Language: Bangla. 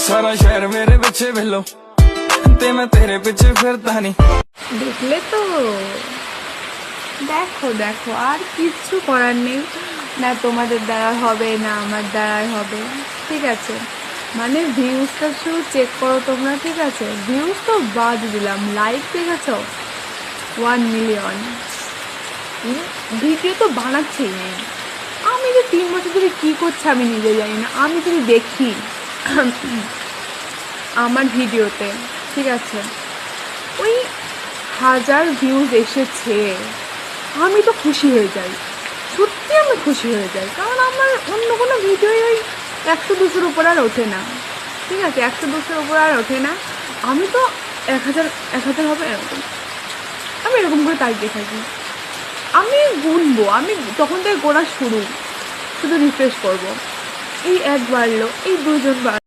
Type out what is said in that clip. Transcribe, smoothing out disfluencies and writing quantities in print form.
सारा शहर मेरे पीछे भेलो ते मैं तेरे पीछे फिरता नहीं। দেখলে তো, দেখো দেখো, আর কিচ্ছু করার নেই। না তোমাদের দ্বারা হবে না আমার দ্বারাই হবে, ঠিক আছে। মানে ভিউজটা শুধু চেক করো তোমরা, ঠিক আছে। ভিউজ তো বাদ দিলাম, লাইক দেখেছো 1 মিলিয়ন। ভিডিও তো বানাচ্ছেই নেই। আমি যে 3 বছর ধরে কী করছি আমি নিজে জানি না। আমি যদি দেখি আমার ভিডিওতে, ঠিক আছে, ওই 1000 ভিউজ এসেছে, আমি তো খুশি হয়ে যাই, সত্যি আমি খুশি হয়ে যাই। কারণ আমার অন্য কোনো ভিডিওই ওই 100-200-র উপর আর ওঠে না, ঠিক আছে। 100-200-র উপর আর ওঠে না। আমি তো 1000 হবে এরকম, আমি এরকম করে তাকিয়ে থাকি। আমি গুনবো, আমি তখন থেকে গোনা শুরু, শুধু রিফ্রেশ করবো। এই 1 বাড়লো, এই 2 জন বাড়লো।